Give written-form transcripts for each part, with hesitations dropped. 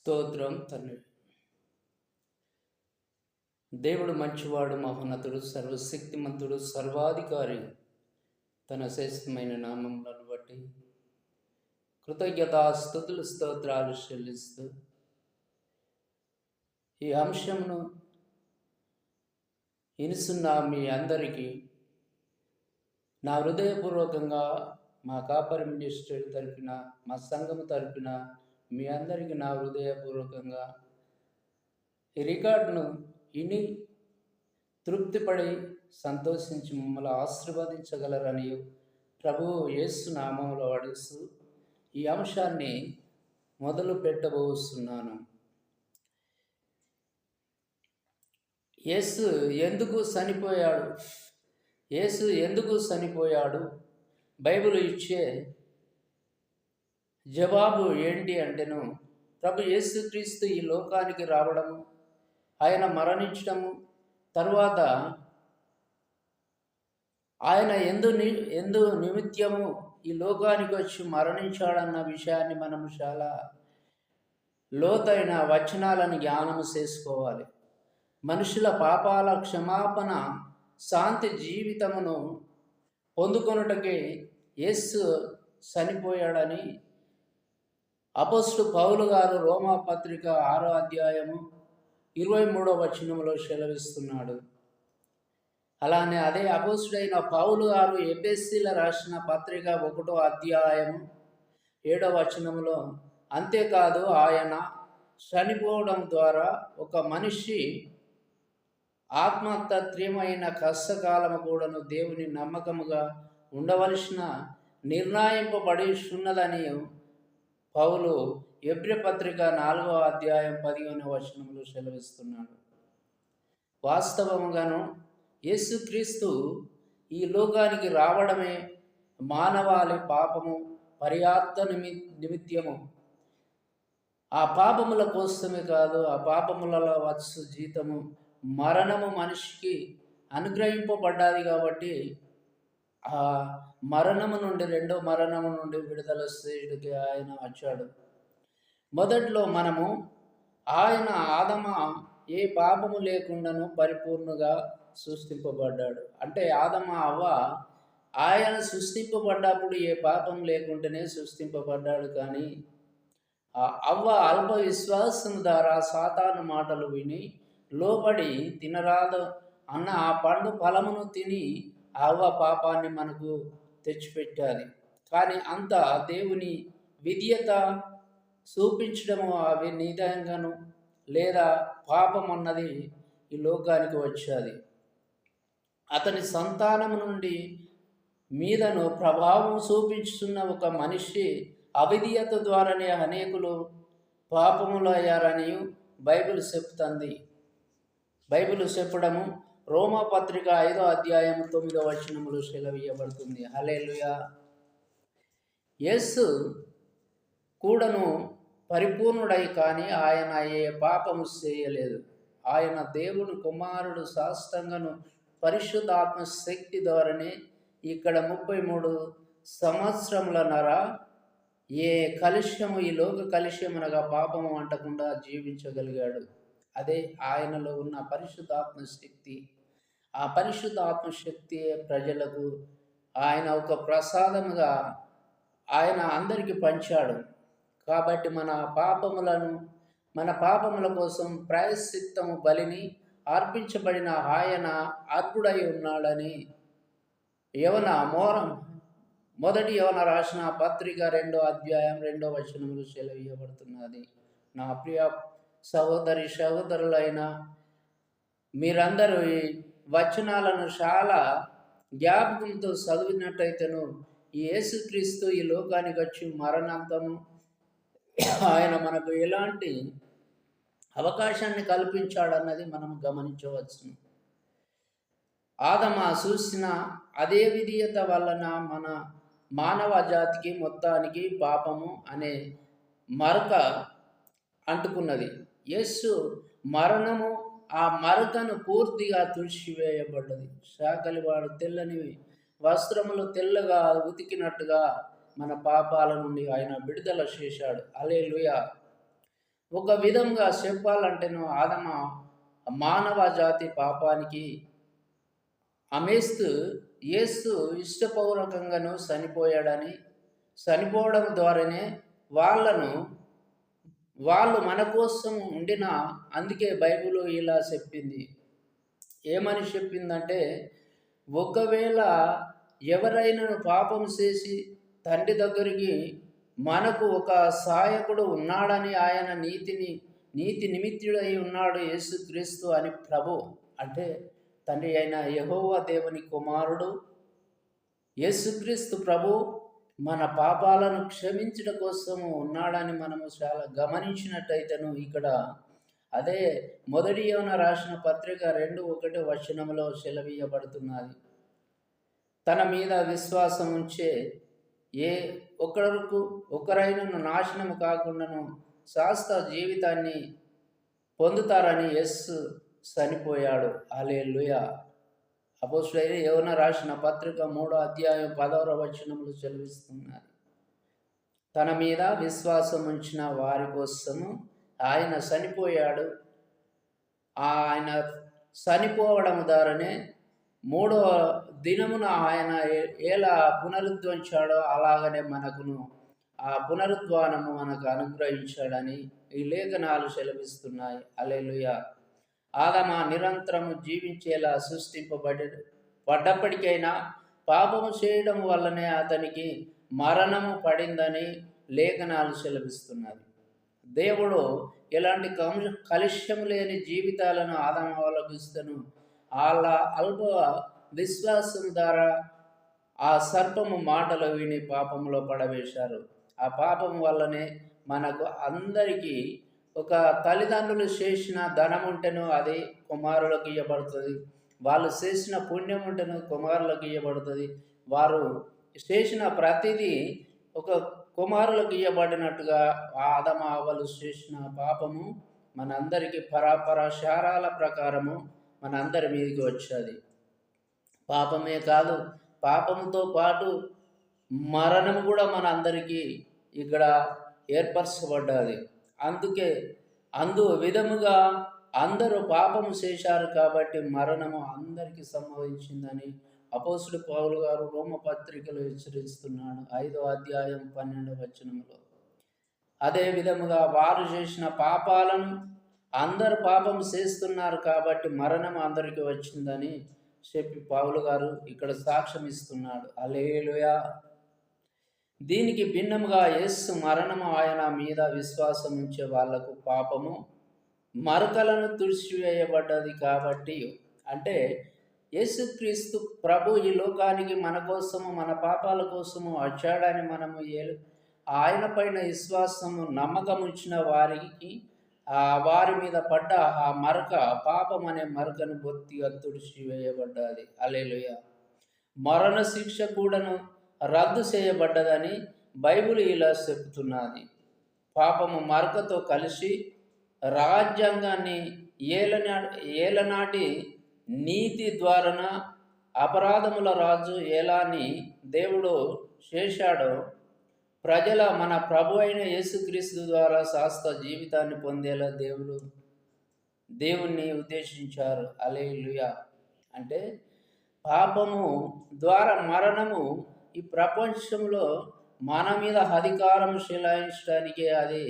స్తోత్రం తండ్రి. దేవుడు మంచివాడు, మహోన్నతుడు, సర్వశక్తిమంతుడు, సర్వాధికారి. తన శ్రేష్టమైన నామములను బట్టి కృతజ్ఞతాస్తుతులు స్తోత్రాలు చెల్లిస్తూ ఈ అంశమును ఇనుసున్న మీ అందరికీ నా హృదయపూర్వకంగా మా కాపరి మినిస్ట్రీ తరపున, మా సంఘము తరపున మీ అందరికీ నా హృదయపూర్వకంగా ఈ రికార్డును విని తృప్తిపడి సంతోషించి మమ్మల్ని ఆశీర్వదించగలరని ప్రభువు యేసు నామములో అడుగుతూ ఈ అంశాన్ని మొదలు పెట్టబోతున్నాను. యేసు ఎందుకు చనిపోయాడు? యేసు ఎందుకు చనిపోయాడు? బైబిల్ ఇచ్చే జవాబు ఏంటి అంటేను, ప్రభు యేసుక్రీస్తు ఈ లోకానికి రావడము, ఆయన మరణించడము, తర్వాత ఆయన ఎందు నిమిత్తము ఈ లోకానికి వచ్చి మరణించాడన్న విషయాన్ని మనం చాలా లోతైన వచనాలను జ్ఞానము చేసుకోవాలి. మనుషుల పాపాల క్షమాపణ, శాంతి జీవితమును పొందుకొనుటకే యేసు చనిపోయాడని అపోస్తలుడు పౌలు గారు రోమా పత్రిక 6వ అధ్యాయము 23వ వచనంలో సెలవిస్తున్నాడు. అలానే అదే అపోస్తలుడైన పౌలు గారు ఎఫెసీయులకు రాసిన పత్రిక 1వ అధ్యాయము 7వ వచనంలో, అంతేకాదు ఆయన చనిపోవడం ద్వారా ఒక మనిషి ఆత్మతత్వమైన కష్టకాలము కూడాను దేవుని నమ్మకముగా ఉండవలసిన నిర్ణయింపబడి ఉన్నదని పౌలు ఎబ్రీ పత్రిక 4వ అధ్యాయం 15వ వచనంలో సెలవిస్తున్నాడు. వాస్తవముగాను యేసుక్రీస్తు ఈ లోకానికి రావడమే మానవాళి పాపము పరిహార్థ నిమిత్తము. ఆ పాపముల కోసమే కాదు, ఆ పాపములలో వచ్చు జీతము మరణము మనిషికి అనుగ్రహింపబడ్డాది. కాబట్టి ఆ మరణము నుండి, రెండో మరణము నుండి విడుదల చేయడానికి ఆయన వచ్చాడు. మొదట్లో మనము ఆయన ఆదమ ఏ పాపము లేకుండాను పరిపూర్ణంగా సృష్టింపబడ్డాడు. అంటే ఆదమ అవ్వ ఆయన సృష్టింపబడ్డప్పుడు ఏ పాపం లేకుండానే సృష్టింపబడ్డాడు. కానీ ఆ అవ్వ అల్ప విశ్వాసం ద్వారా సాతాను మాటలు విని లోబడి తినరాదు అన్న ఆ పండు ఫలమును తిని అవ్వ పాపాన్ని మనకు తెచ్చిపెట్టాలి. కానీ అంత దేవుని విధేయత చూపించడము అవి నిదానంగాను లేదా పాపం అన్నది ఈ లోకానికి వచ్చేది. అతని సంతానము నుండి మీదను ప్రభావం చూపించుతున్న ఒక మనిషి అవిధేయత ద్వారానే అనేకులు పాపములు అయ్యారని బైబిల్ చెప్తుంది. బైబిల్ చెప్పడము రోమా పత్రిక 5వ అధ్యాయం 9వ వచనములో సెలవీయబడుతుంది. హల్లెలూయా. యేసు కూడాను పరిపూర్ణుడై కానీ ఆయన ఏ పాపము చేయలేదు. ఆయన దేవుని కుమారుడు సాష్టంగాను పరిశుద్ధాత్మ శక్తి ద్వారానే ఇక్కడ 33 సంవత్సరములన్నర ఏ కలుష్యము, ఈ లోక కలుష్యమునగా పాపము అంటకుండా జీవించగలిగాడు. అదే ఆయనలో ఉన్న పరిశుద్ధాత్మ శక్తి. ఆ పరిశుద్ధాత్మ శక్తి ప్రజలకు ఆయన ఒక ప్రసాదముగా ఆయన అందరికీ పంచాడు. కాబట్టి మన పాపముల కోసం ప్రాయశ్చిత్తము బలిని అర్పించబడిన ఆయన అర్పుడై ఉన్నాడని మొదటి యోన రాసిన పత్రిక 2వ అధ్యాయం 2వ వచనములు సెలవీయబడుతున్నది. నా ప్రియ సహోదరులైన మీరందరూ ఈ వచనాలను చాలా జ్ఞాపకంతో చదివినట్టయితేను ఈ యేసుక్రీస్తు ఈ లోకానికి వచ్చి మరణాంతము ఆయన మనకు ఎలాంటి అవకాశాన్ని కల్పించాడన్నది మనం గమనించవచ్చు. ఆదమ చూసిన అదే విధేయత వలన మన మానవ జాతికి మొత్తానికి పాపము అనే మరక అంటుకున్నది. యేసు మరణము ఆ మరకను పూర్తిగా తుడిచివేయబడ్డది. శాకలివాడు తెల్లని వస్త్రములు తెల్లగా ఉతికినట్టుగా మన పాపాల నుండి ఆయన విడుదల చేశాడు. హల్లెలూయా. ఒక విధంగా చెప్పాలంటేను మానవ జాతి పాపానికి అమేస్తూ యేసు ఇష్టపూర్వకంగాను చనిపోయాడని, చనిపోవడం ద్వారానే వాళ్ళను వాళ్ళు మన కోసం ఉండిన, అందుకే బైబిల్ ఇలా చెప్పింది. ఏమని చెప్పిందంటే, ఒకవేళ ఎవరైనా పాపం చేసి తండ్రి దగ్గరికి మనకు ఒక సహాయకుడు ఉన్నాడని, ఆయన నీతి నిమిత్తుడై ఉన్నాడు యేసుక్రీస్తు అని ప్రభు, అంటే తండ్రి అయిన యెహోవా దేవుని కుమారుడు యేసుక్రీస్తు ప్రభు మన పాపాలను క్షమించడం కోసము ఉన్నాడని మనము చాలా గమనించినట్టయితేను ఇక్కడ అదే మొదటి యోన రాసిన పత్రిక 2:1 సెలవీయబడుతున్నది. తన మీద విశ్వాసం ఉంచే ఏ ఒకరైనను నాశనము కాకుండాను శాస్త్ర జీవితాన్ని పొందుతారని యేసు చనిపోయాడు. హల్లెలూయా. అపోస్తలుడైన యోన రాసిన పత్రిక 3:10 సెలవిస్తున్నారు. తన మీద విశ్వాసం ఉంచిన వారి కోసము ఆయన చనిపోయాడు. ఆయన చనిపోవడం ద్వారానే మూడవ దినమున ఆయన ఎలా పునరుద్ధరించాడో అలాగనే మనకును ఆ పునరుద్ధానము మనకు అనుగ్రహించాడని ఈ లేఖనాలు సెలవిస్తున్నాయి. హల్లెలూయా. ఆదాము నిరంతరము జీవించేలా పడ్డప్పటికైనా పాపము చేయడం వల్లనే అతనికి మరణము పడిందని లేఖనాలు సెలవిస్తున్నది. దేవుడు ఎలాంటి కలుష్యం లేని జీవితాలను ఆదాము వాళ్ళకు ఇస్తను వాళ్ళ అల్ప విశ్వాసం ద్వారా ఆ సర్పము మాటలు విని పాపంలో పడవేశారు. ఆ పాపం వల్లనే మనకు అందరికీ ఒక తల్లిదండ్రులు చేసిన ధనం ఉంటేనో అది కుమారులకు ఇవ్వబడుతుంది, వాళ్ళు చేసిన పుణ్యం ఉంటేనో కుమారులకు ఇవ్వబడుతుంది, వారు చేసిన ప్రతిదీ ఒక కుమారులకు ఇవ్వబడినట్టుగా ఆదాము హవ్వలు చేసిన పాపము మనందరికీ శారాల ప్రకారము మనందరి మీదకి వచ్చేది. పాపమే కాదు, పాపముతో పాటు మరణము కూడా మనందరికీ ఇక్కడ ఏర్పరచబడ్డది. అందుకే విధముగా అందరూ పాపము చేశారు కాబట్టి మరణము అందరికీ సంభవించిందని అపోస్తలుడు పౌలు గారు రోమపత్రికలో హెచ్చరిస్తున్నాడు 5:12. అదే విధముగా వారు చేసిన పాపాలను అందరు పాపం చేస్తున్నారు కాబట్టి మరణం అందరికీ వచ్చిందని చెప్పి పౌలు గారు ఇక్కడ సాక్ష్యం ఇస్తున్నాడు. హల్లెలూయా. దీనికి భిన్నముగా యేసు మరణము ఆయన మీద విశ్వాసం ఉంచే వాళ్లకు పాపము మరకలను తుడిచివేయబడ్డది కాబట్టి, అంటే యేసుక్రీస్తు ప్రభు ఈ లోకానికి మన కోసము మన పాపాల కోసము వచ్చాడని మనము ఆయన పైన విశ్వాసము నమ్మకం ఉంచిన వారికి వారి మీద పడ్డ ఆ మరక, పాపం అనే మరకను బొత్తిగా తుడిచివేయబడ్డది. హల్లెలూయా. మరణ శిక్ష కూడాను రద్దు చేయబడ్డదని బైబిల్ ఇలా చెబుతున్నది. పాపము మరకతో కలిసి రాజ్యాంగాన్ని ఏలనాటి నీతి ద్వారాన అపరాధముల రాజు ఎలాని దేవుడు చేశాడో మన ప్రభు అయిన యేసుక్రీస్తు ద్వారా శాస్త్ర జీవితాన్ని పొందేలా దేవుణ్ణి ఉద్దేశించారు. హల్లెలూయా. అంటే పాపము ద్వారా మరణము ఈ ప్రపంచంలో మన మీద అధికారం చెలాయించడానికి అది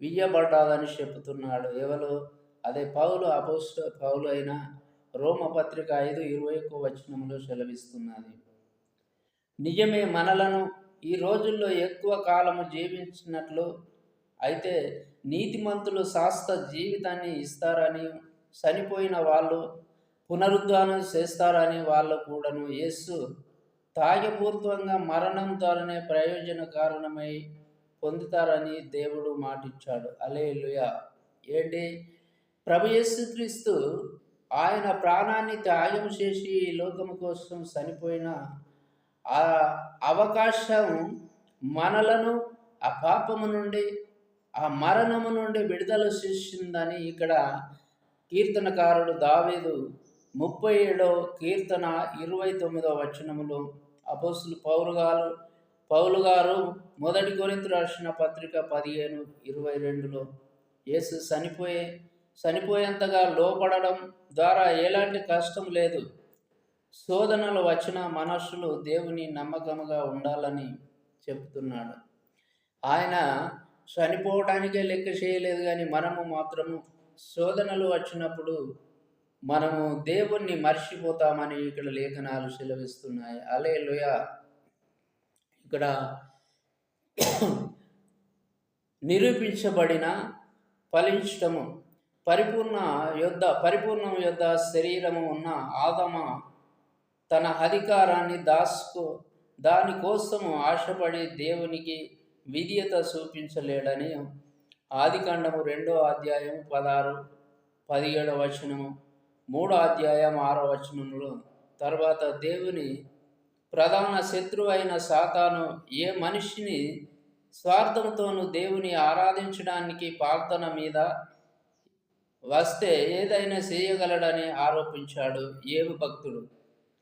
వియ్యబడ్డాదని చెప్తున్నాడు. ఎవరు? అదే పౌలు అయిన రోమపత్రిక 5:21 సెలవిస్తున్నది. నిజమే, మనలను ఈ రోజుల్లో ఎక్కువ కాలము జీవించినట్లు అయితే నీతిమంతులు శాస్త్ర జీవితాన్ని ఇస్తారని, చనిపోయిన వాళ్ళు పునరుద్ధానం చేస్తారని వాళ్ళు కూడాను యేసు త్యాగపూర్వకంగా మరణం ద్వారానే ప్రయోజన కారణమై పొందుతారని దేవుడు మాటిచ్చాడు. హల్లెలూయా. ఏంటి? ప్రభు యేసుక్రీస్తు ఆయన ప్రాణాన్ని త్యాగం చేసి ఈ లోకము కోసం చనిపోయిన ఆ అవకాశం మనలను ఆ పాపము నుండి ఆ మరణము నుండి విడుదల చేసిందని ఇక్కడ కీర్తనకారుడు దావీదు 37వ కీర్తన 29వ అపోస్తలుడు పౌలు గారు మొదటి కొరింథీయులకు రాసిన పత్రిక 15:22లో యేసు చనిపోయేంతగా లోపడడం ద్వారా ఎలాంటి కష్టం లేదు. శోధనలు వచ్చిన మనుషులు దేవుని నమ్మకముగా ఉండాలని చెప్తున్నాడు. ఆయన చనిపోవడానికే లెక్క చేయలేదు, కానీ మనము మాత్రము శోధనలు వచ్చినప్పుడు మనము దేవుణ్ణి మర్చిపోతామని ఇక్కడ లేఖనాలు సెలవిస్తున్నాయి. హల్లెలూయా. ఇక్కడ నిరూపించబడిన ఫలించటము పరిపూర్ణం యొద్ద శరీరము ఉన్న ఆదమ తన అధికారాన్ని దానికోసము ఆశపడి దేవునికి విధేయత చూపించలేడని ఆదికాండము 2వ అధ్యాయం 16-17 వచనము, 3వ అధ్యాయం 6వ వచనములో తర్వాత దేవుని ప్రధాన శత్రువు అయిన సాతాను ఏ మనిషిని స్వార్థంతోనూ దేవుని ఆరాధించడానికి ప్రార్థన మీద వస్తే ఏదైనా చేయగలడని ఆరోపించాడు యోబు భక్తుడు.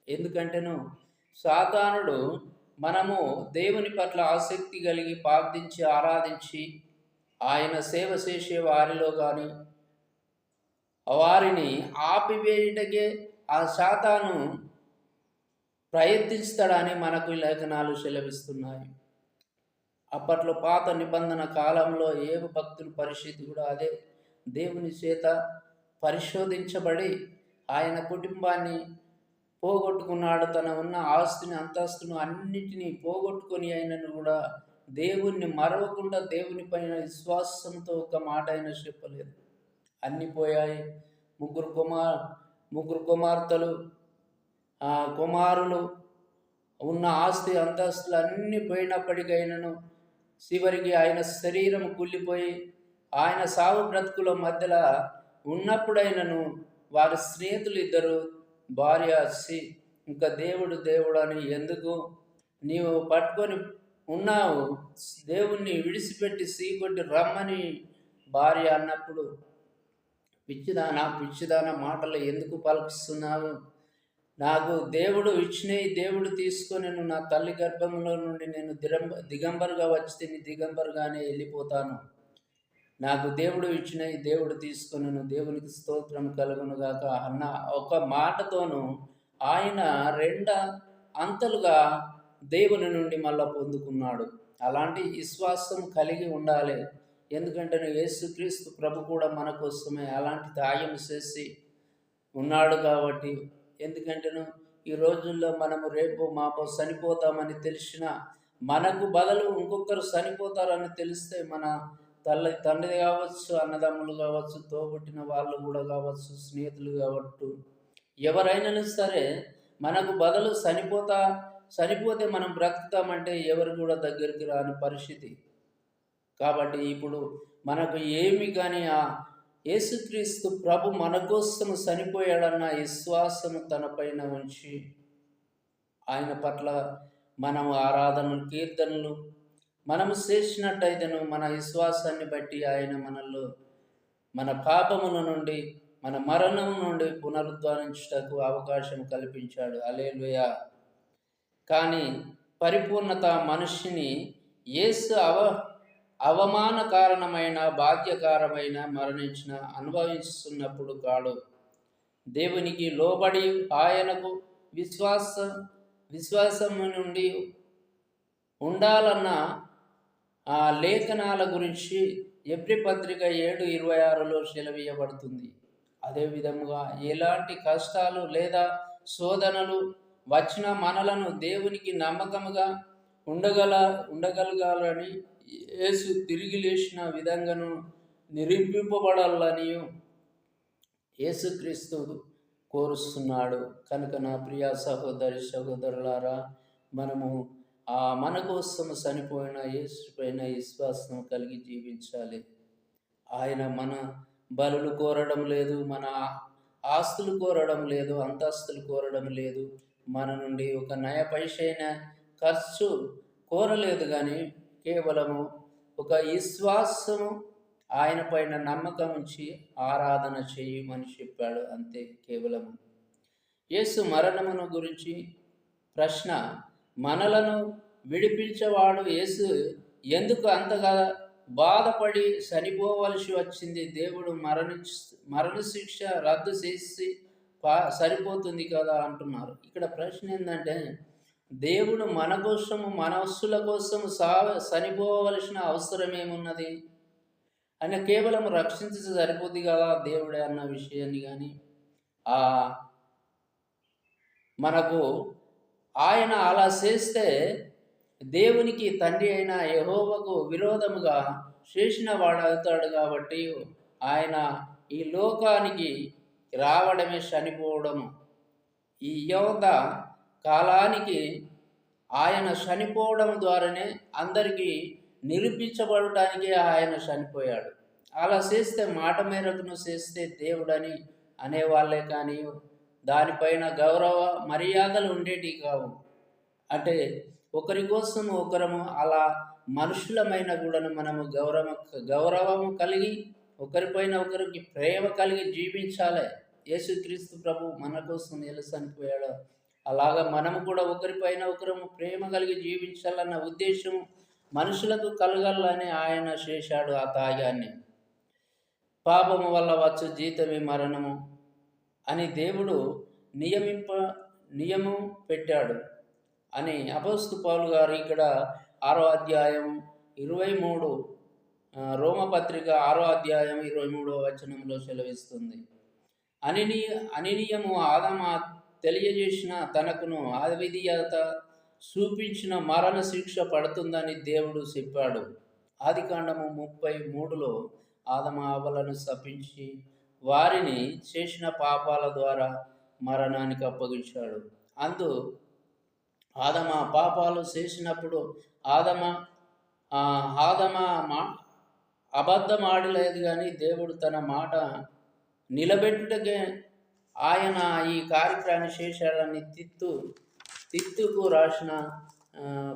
ఎందుకంటేను సాతానుడు మనము దేవుని పట్ల ఆసక్తి కలిగి ప్రార్థించి ఆరాధించి ఆయన సేవ చేసే వారిలో కానీ వారిని ఆపివేయుటకే ఆ సాతాను ప్రయత్నిస్తాడని మనకు లేఖనాలు సెలవిస్తున్నాయి. అప్పట్లో పాత నిబంధన కాలంలో యోబు భక్తుల పరిస్థితి కూడా అదే. దేవుని చేత పరిశోధించబడి ఆయన కుటుంబాన్ని పోగొట్టుకున్నాడు. తన ఉన్న ఆస్తిని అంతస్తును అన్నిటినీ పోగొట్టుకొని అయినను కూడా దేవుణ్ణి మరవకుండా దేవుని పైన విశ్వాసంతో ఒక మాట అయినా చెప్పలేదు. అన్నీ పోయాయి. ముగ్గురు కుమార్తెలు కుమారులు ఉన్న ఆస్తి అంతస్తులు అన్నీ పోయినప్పటికైనాను చివరికి ఆయన శరీరం కుళ్ళిపోయి ఆయన సావు బ్రతుకుల మధ్యలో ఉన్నప్పుడైనను వారి స్నేహితులు ఇద్దరు భార్య వచ్చి, ఇంకా దేవుడు అని ఎందుకు నీవు పట్టుకొని ఉన్నావు, దేవుణ్ణి విడిచిపెట్టి సీకొట్టి రమ్మని భార్య అన్నప్పుడు, పిచ్చిదాన మాటలు ఎందుకు పలుకుస్తున్నావు, నాకు దేవుడు ఇచ్చినవి దేవుడు తీసుకొని నేను నా తల్లి గర్భంలో నుండి నేను దిగంబరుగా వచ్చి దిగంబరుగానే వెళ్ళిపోతాను. నాకు దేవుడు ఇచ్చినవి దేవుడు తీసుకొని నేను దేవునికి స్తోత్రం కలుగును గాక అన్న ఒక మాటతోనూ ఆయన 2 అంతలుగా దేవుని నుండి మళ్ళా పొందుకున్నాడు. అలాంటి విశ్వాసం కలిగి ఉండాలి. ఎందుకంటే యేసుక్రీస్తు ప్రభు కూడా మన కోసమే అలాంటి త్యాగం చేసి ఉన్నాడు కాబట్టి. ఎందుకంటేను ఈ రోజుల్లో మనము రేపు మాపో చనిపోతామని తెలిసిన మనకు బదులు ఇంకొకరు చనిపోతారని తెలిస్తే మన తండ్రి కావచ్చు, అన్నదమ్ములు కావచ్చు, తోబుట్టిన వాళ్ళు కూడా కావచ్చు, స్నేహితులు కావచ్చు, ఎవరైనా సరే మనకు బదులు చనిపోతే మనం బ్రతుకుతామంటే ఎవరు కూడా దగ్గరికి రాని పరిస్థితి. కాబట్టి ఇప్పుడు మనకు ఏమి కానీ ఆ యేసుక్రీస్తు ప్రభు మన కోసం చనిపోయాడన్న విశ్వాసము తన పైన ఉంచి ఆయన పట్ల మనము ఆరాధనలు కీర్తనలు మనము చేసినట్టయితేను మన విశ్వాసాన్ని బట్టి ఆయన మనలో మన పాపముల నుండి మన మరణము నుండి పునరుద్ధరించుటకు అవకాశం కల్పించాడు. హల్లెలూయా. కానీ పరిపూర్ణత మనిషిని యేసు అవమానకారణమైన బాధ్యకారమైన మరణించిన అనుభవిస్తున్నప్పుడు కాడు. దేవునికి లోబడి ఆయనకు విశ్వాసము నుండి ఉండాలన్న ఆ లేఖనాల గురించి ఎబ్రీ పత్రిక 7:26లో సెలవీయబడుతుంది. అదేవిధముగా ఎలాంటి కష్టాలు లేదా శోధనలు వచ్చిన మనలను దేవునికి నమ్మకముగా ఉండగలగాలని యేసు తిరిగి లేచిన విధంగాను నిరూపింపబడాలని యేసుక్రీస్తు కోరుస్తున్నాడు. కనుక నా ప్రియ సహోదరులారా, మనము మన కోసం చనిపోయిన యేసు పైన విశ్వాసం కలిగి జీవించాలి. ఆయన మన బలులు కోరడం లేదు, మన ఆస్తులు కోరడం లేదు, అంతస్తులు కోరడం లేదు, మన నుండి ఒక నయ పైసైన ఖర్చు కోరలేదు. కానీ కేవలము ఒక విశ్వాసము ఆయన పైన నమ్మకం ఉంచి ఆరాధన చేయమని చెప్పాడు. అంతే. కేవలము యేసు మరణమును గురించి ప్రశ్న, మనలను విడిపించేవాడు యేసు ఎందుకు అంతగా బాధపడి చనిపోవలసి వచ్చింది? దేవుడు మరణశిక్ష రద్దు చేసి సరిపోతుంది కదా అంటున్నారు. ఇక్కడ ప్రశ్న ఏంటంటే, దేవుడు మన కోసము, మనస్సుల కోసము చనిపోవలసిన అవసరం ఏమున్నది? ఆయన కేవలం రక్షించి సరిపోద్ది కదా దేవుడే అన్న విషయాన్ని కానీ మనకు ఆయన అలా చేస్తే దేవునికి తండ్రి అయిన యెహోవాకు విరోధముగా చేసిన వాడు అవుతాడు. కాబట్టి ఆయన ఈ లోకానికి రావడమే చనిపోవడము. ఈ యోధ కాలానికి ఆయన చనిపోవడం ద్వారానే అందరికీ నిరూపించబడటానికే ఆయన చనిపోయాడు. అలా చేస్తే మాట మేరకును చేస్తే దేవుడని అనేవాళ్ళే కానీ దానిపైన గౌరవ మర్యాదలు ఉండేటివి కావు. అంటే ఒకరి కోసం ఒకరము అలా మనుషులమైన కూడా మనము గౌరవము కలిగి ఒకరిపైన ఒకరికి ప్రేమ కలిగి జీవించాలి. యేసుక్రీస్తు ప్రభు మన కోసం ఎలా చనిపోయాడో అలాగా మనము కూడా ఒకరిపైన ఒకరము ప్రేమ కలిగి జీవించాలన్న ఉద్దేశం మనుషులకు కలగాలని ఆయన చేశాడు ఆ త్యాగాన్ని. పాపము వల్ల వచ్చు జీతమే మరణము అని దేవుడు నియమం పెట్టాడు అని అపోస్తలుడు పౌలు గారు ఇక్కడ 6వ అధ్యాయం 23 రోమపత్రిక 6వ అధ్యాయం 23వ వచనంలో సెలవిస్తుంది. అనినియము ఆదామ తెలియజేసిన తనకును అవిధేయత చూపించిన మరణ శిక్ష పడుతుందని దేవుడు చెప్పాడు. ఆదికాండము 33లో ఆదామ హవ్వలను శపించి వారిని చేసిన పాపాల ద్వారా మరణానికి అప్పగించాడు. ఆదమ పాపాలు చేసినప్పుడు ఆదమ అబద్ధం ఆడలేదు, కానీ దేవుడు తన మాట నిలబెట్టుటకే ఆయన ఈ కార్యక్రమాన్ని చేశాడని తిత్తు రాసిన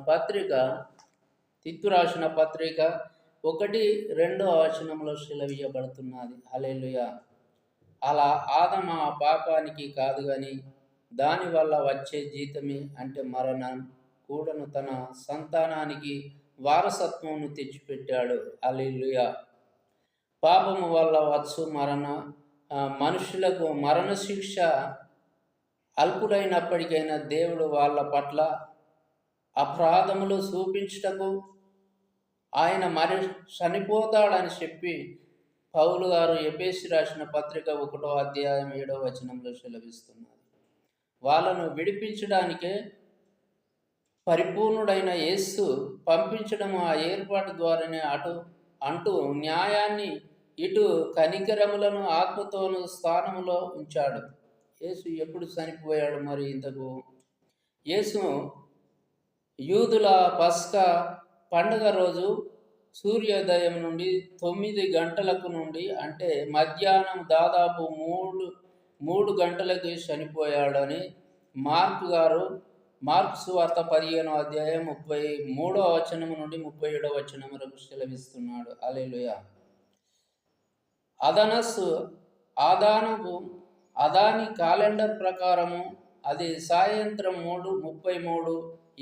పత్రిక 1-2 వచనంలో సెలవీయబడుతున్నది. హల్లెలూయా. అలా ఆదమ పాపానికి కాదు కానీ దానివల్ల వచ్చే జీతమే అంటే మరణం కూడాను తన సంతానానికి వారసత్వమును తెచ్చిపెట్టాడు. హల్లెలూయా. పాపము వల్ల వచ్చు మనుషులకు మరణశిక్ష అల్పులైనప్పటికైనా దేవుడు వాళ్ళ పట్ల అపరాధములు చూపించుటకు ఆయన చనిపోతాడని చెప్పి పౌలు గారు ఎఫెసీ రాసిన పత్రిక 1వ అధ్యాయం 7వ వచనంలో సెలవిస్తున్నారు. వాళ్ళను విడిపించడానికే పరిపూర్ణుడైన యేసు పంపించడం ఆ ఏర్పాటు ద్వారానే అంటూ న్యాయాన్ని ఇటు కనికరములను ఆత్మతోను స్థానములో ఉంచాడు. యేసు ఎప్పుడు చనిపోయాడు మరి? ఇంతకు యేసు యూదుల పస్కా పండుగ రోజు సూర్యోదయం నుండి 9 గంటలకు నుండి అంటే మధ్యాహ్నం దాదాపు 3 గంటలకి చనిపోయాడని మార్కు సువార్త 15వ అధ్యాయం 33వ వచనం నుండి 37వ వచనం వరకు సెలవిస్తున్నాడు. హల్లెలూయా. అదాని క్యాలెండర్ ప్రకారము అది సాయంత్రం 3:33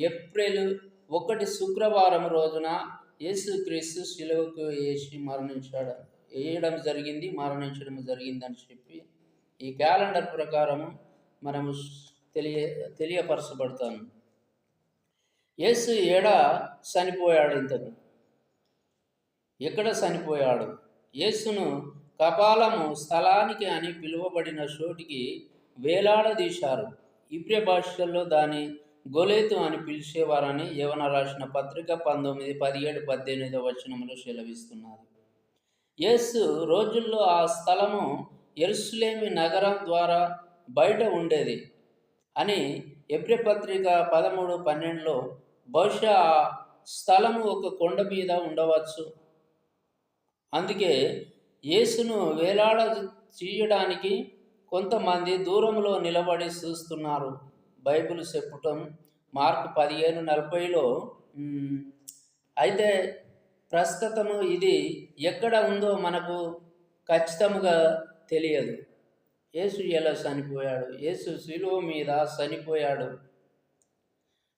ఏప్రిల్ 1 శుక్రవారం రోజున యేసుక్రీస్తు శిలువకు వేయడం జరిగిందని చెప్పి ఈ క్యాలెండర్ ప్రకారము మనము తెలియపరచబడతాను. యేసు చనిపోయాడు. ఎక్కడ చనిపోయాడు? యేసును కపాలము స్థలానికి అని పిలువబడిన చోటికి వేలాడదీశారు. ఇబ్రి భాషల్లో దాని గొలేతు అని పిలిచేవారని యోన రాసిన పత్రిక 19:17-18 వచనంలో సెలవిస్తున్నారు. యేసు రోజుల్లో ఆ స్థలము యెరూషలేము నగరం ద్వారా బయట ఉండేది అని ఎబ్రి పత్రిక 13:12లో బహుశా ఆ స్థలము ఒక కొండ మీద ఉండవచ్చు. అందుకే యేసును వేలాడ చేయడానికి కొంతమంది దూరంలో నిలబడి చూస్తున్నారు. బైబిల్ చెప్పటం మార్కు 15:40లో అయితే ప్రస్తుతము ఇది ఎక్కడ ఉందో మనకు ఖచ్చితంగా తెలియదు. యేసు ఎలా చనిపోయాడు? యేసు శిలువ మీద చనిపోయాడు.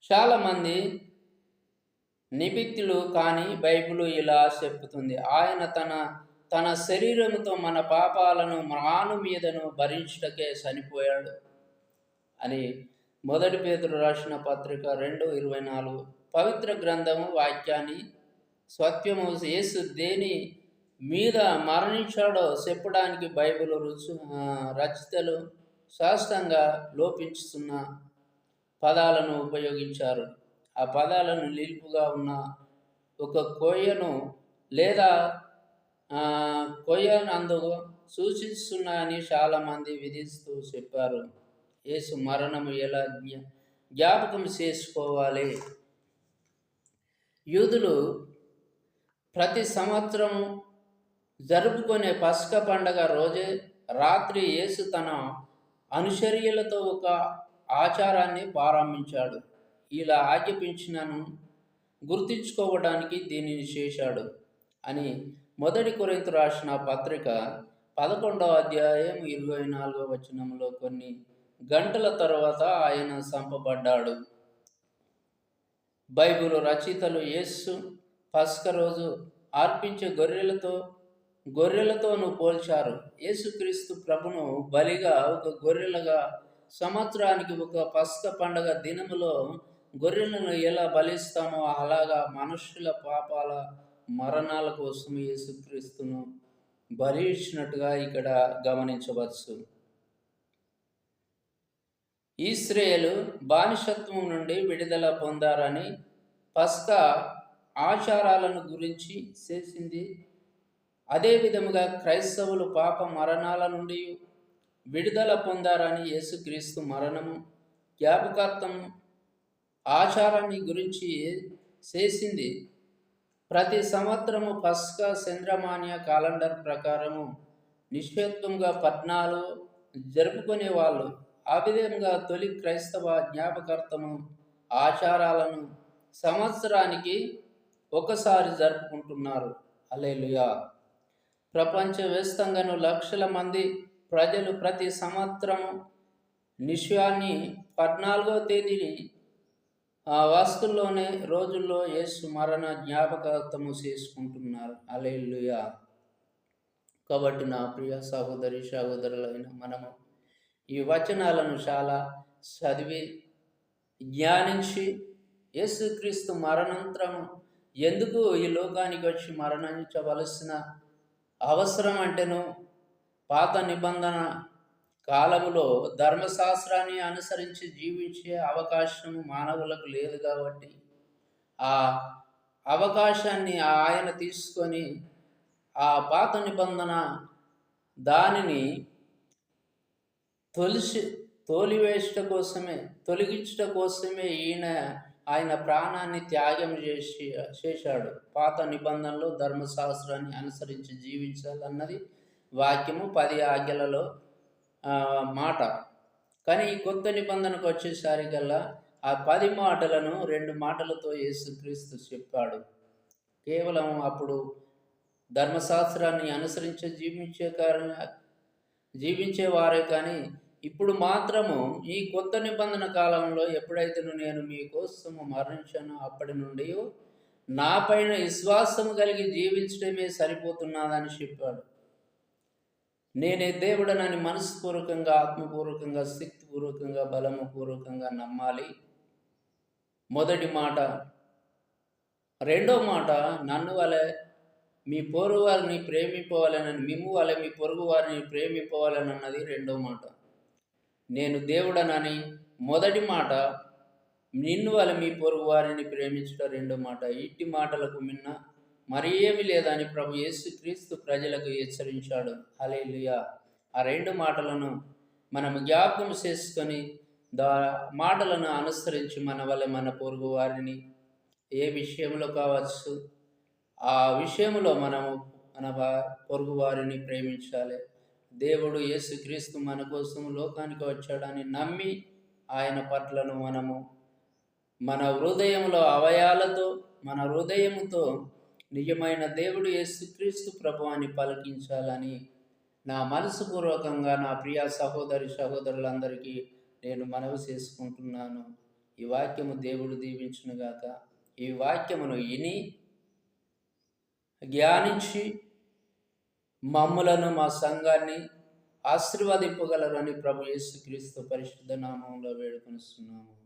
చాలామంది నిమిత్తులు కానీ బైబిల్ ఇలా చెప్పుతుంది. ఆయన తన తన శరీరముతో మన పాపాలను మాను మీదను భరించుటకే చనిపోయాడు అని మొదటి పేతురు రాసిన పత్రిక 2:24. పవిత్ర గ్రంథము వాక్యాన్ని సత్యము యేసు దేని మీద మరణించాడో చెప్పడానికి బైబిల్ రచయితలు శాస్త్రంగా లోపించుతున్న పదాలను ఉపయోగించారు. ఆ పదాలను నిలుపుగా ఉన్న ఒక కొయ్యను లేదా కొయ్యనందు సూచిస్తున్నాయని చాలామంది విధిస్తూ చెప్పారు. యేసు మరణము ఎలా జ్ఞాపకం చేసుకోవాలి? యూదులు ప్రతి సంవత్సరం జరుపుకునే పస్కా పండగ రోజే రాత్రి యేసు తన అనుచర్యులతో ఒక ఆచారాన్ని ప్రారంభించాడు. ఇలా ఆజ్ఞాపించినను గుర్తించుకోవడానికి దీనిని చేశాడు అని మొదటి కొరింథీయులకు రాసిన పత్రిక 11వ అధ్యాయం 24వ వచనంలో కొన్ని గంటల తర్వాత ఆయన చంపబడ్డాడు. బైబిల్ రచయితలు యేసు పస్కా రోజు అర్పించే గొర్రెలతోనూ పోల్చారు. యేసుక్రీస్తు ప్రభును బలిగా ఒక గొర్రెలుగా సంవత్సరానికి ఒక పస్కా పండగ దినములో గొర్రెలను ఎలా బలిస్తామో అలాగా మనుషుల పాపాల మరణాల కోసం యేసుక్రీస్తును బలి ఇచ్చినట్టుగా ఇక్కడ గమనించవచ్చు. ఇశ్రాయేలు బానిసత్వం నుండి విడుదల పొందారని పస్కా ఆచారాలను గురించి చేసింది. అదే విధముగా క్రైస్తవులు పాప మరణాల నుండి విడుదల పొందారని యేసుక్రీస్తు మరణము జ్ఞాపకార్థం ఆచారాన్ని గురించి చేసింది. ప్రతి సంవత్సరము పస్కా చంద్రమాన్య క్యాలెండర్ ప్రకారము నిశ్చితంగా 14 జరుపుకునేవాళ్ళు. ఆ విధంగా తొలి క్రైస్తవ జ్ఞాపకార్థము ఆచారాలను సంవత్సరానికి ఒకసారి జరుపుకుంటున్నారు. హల్లెలూయా. ప్రపంచవ్యాప్తంగాను లక్షల మంది ప్రజలు ప్రతి సంవత్సరము నిశ్చయాన్ని 14వ తేదీని వస్తుల్లోనే రోజుల్లో యేసు మరణ జ్ఞాపకార్థము చేసుకుంటున్నారు. హల్లెలూయా. కాబట్టి నా ప్రియ సహోదరులైన మనము ఈ వచనాలను చాలా చదివి జ్ఞానించి యేసుక్రీస్తు మరణానంతరము ఎందుకు ఈ లోకానికి వచ్చి మరణించవలసిన అవసరం అంటేను, పాత నిబంధన కాలములో ధర్మశాస్త్రాన్ని అనుసరించి జీవించే అవకాశం మానవులకు లేదు కాబట్టి ఆ అవకాశాన్ని ఆయన తీసుకొని ఆ పాత నిబంధన దానిని తొలగించట కోసమే ఆయన ప్రాణాన్ని త్యాగం చేశాడు. పాత నిబంధనలో ధర్మశాస్త్రాన్ని అనుసరించి జీవించాలన్నది వాక్యము 10 ఆజ్ఞలలో మాట. కానీ ఈ కొత్త నిబంధనకు వచ్చేసరికల్లా ఆ 10 మాటలను 2 మాటలతో యేసుక్రీస్తు చెప్పాడు. కేవలం అప్పుడు ధర్మశాస్త్రాన్ని అనుసరించి జీవించేవారే కానీ ఇప్పుడు మాత్రము ఈ కొత్త నిబంధన కాలంలో ఎప్పుడైతే నేను మీకోసము మరణించానో అప్పటి నుండి నా పైన విశ్వాసము కలిగి జీవించడమే సరిపోతున్నదని చెప్పాడు. నేనే దేవుడనని మనస్పూర్వకంగా, ఆత్మపూర్వకంగా, శక్తిపూర్వకంగా, బలముపూర్వకంగా నమ్మాలి. మొదటి మాట. రెండో మాట, నన్ను వలె మీ పొరుగు వారిని ప్రేమింపవాలనని, మిమ్ము వలె మీ పొరుగు వారిని ప్రేమింపవాలని అన్నది రెండో మాట. నేను దేవుడనని మొదటి మాట, నిన్ను వలె మీ పొరుగు వారిని ప్రేమించడం రెండో మాట. ఇట్టి మాటలకు మిన్న మరి ఏమి లేదని ప్రభు యేసుక్రీస్తు ప్రజలకు హెచ్చరించాడు. హల్లెలూయా. ఆ 2 మాటలను మనం జ్ఞాపకం చేసుకొని మాటలను అనుసరించి మన వల్ల మన పొరుగు వారిని ఏ విషయంలో కావచ్చు ఆ విషయంలో మనము మన పొరుగు వారిని ప్రేమించాలి. దేవుడు యేసుక్రీస్తు మన కోసం లోకానికి వచ్చాడని నమ్మి ఆయన పట్లను మనము మన హృదయంలో అవయాలతో, మన హృదయముతో నిజమైన దేవుడు యేసుక్రీస్తు ప్రభు అని పలికించాలని నా మనసుపూర్వకంగా నా ప్రియ సహోదరులందరికీ నేను మనవి చేసుకుంటున్నాను. ఈ వాక్యము దేవుడు దీవించునుగాక. ఈ వాక్యమును విని ధ్యానించి మమ్ములను మా సంఘాన్ని ఆశీర్వదింపగలరని ప్రభు యేసుక్రీస్తు పరిశుద్ధ నామములో వేడుకొనిస్తున్నాము.